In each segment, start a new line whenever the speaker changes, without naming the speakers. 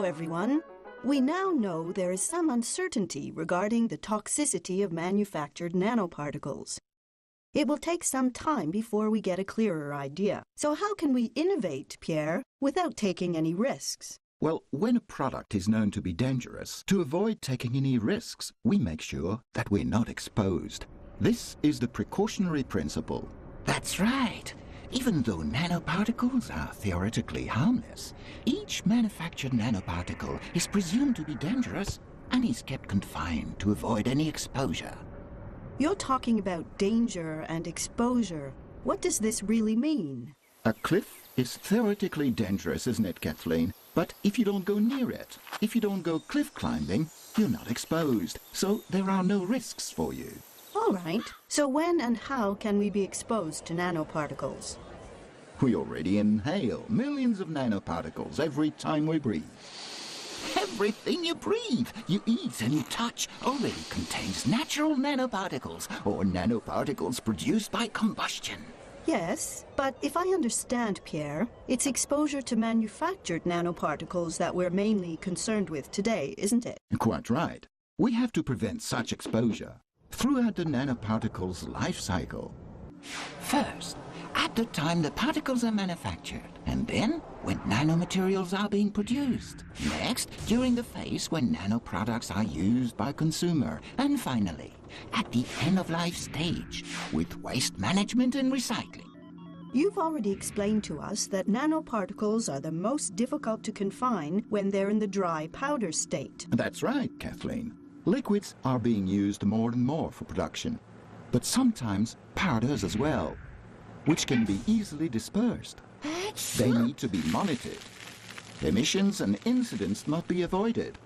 everyone. We now know there is some uncertainty regarding the toxicity of manufactured nanoparticles. It will take some time before we get a clearer idea. So how can we innovate, Pierre, without taking any risks?
Well, when a product is known to be dangerous, to avoid taking any risks, we make sure that we're not exposed. This is the precautionary principle.
That's right. Even though nanoparticles are theoretically harmless, each manufactured nanoparticle is presumed to be dangerous and is kept confined to avoid any exposure.
You're talking about danger and exposure. What does this really mean?
A cliff is theoretically dangerous, isn't it, Kathleen? But if you don't go near it, if you don't go cliff climbing, you're not exposed, so there are no risks for you.
All right. So when and how can we be exposed to nanoparticles?
We already inhale millions of nanoparticles every time we breathe.
Everything you breathe, you eat and you touch already contains natural nanoparticles or nanoparticles produced by combustion.
Yes, but if I understand, Pierre, it's exposure to manufactured nanoparticles that we're mainly concerned with today, isn't it?
Quite right. We have to prevent such exposure throughout the nanoparticle's life cycle.
First, at the time the particles are manufactured, and then when nanomaterials are being produced. Next, during the phase when nanoproducts are used by consumer. And finally, at the end-of-life stage, with waste management and recycling.
You've already explained to us that nanoparticles are the most difficult to confine when they're in the dry powder state.
That's right, Kathleen. Liquids are being used more and more for production, but sometimes powders as well, which can be easily dispersed. They need to be monitored. Emissions and incidents must be avoided,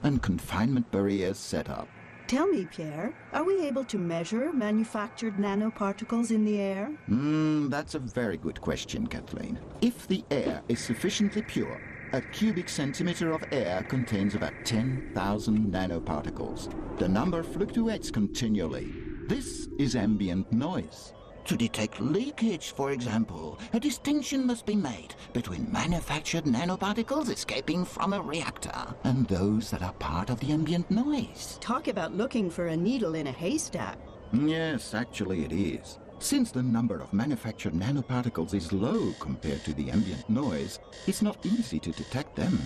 and confinement barriers set up.
Tell me, Pierre, are we able to measure manufactured nanoparticles in the air?
That's a very good question, Kathleen. If the air is sufficiently pure, a cubic centimeter of air contains about 10,000 nanoparticles. The number fluctuates continually. This is ambient noise.
To detect leakage, for example, a distinction must be made between manufactured nanoparticles escaping from a reactor and those that are part of the ambient noise.
Talk about looking for a needle in a haystack.
Yes, actually it is. Since the number of manufactured nanoparticles is low compared to the ambient noise, it's not easy to detect them.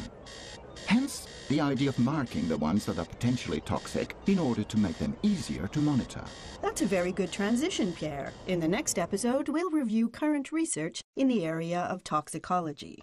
Hence, the idea of marking the ones that are potentially toxic in order to make them easier to monitor.
That's a very good transition, Pierre. In the next episode, we'll review current research in the area of toxicology.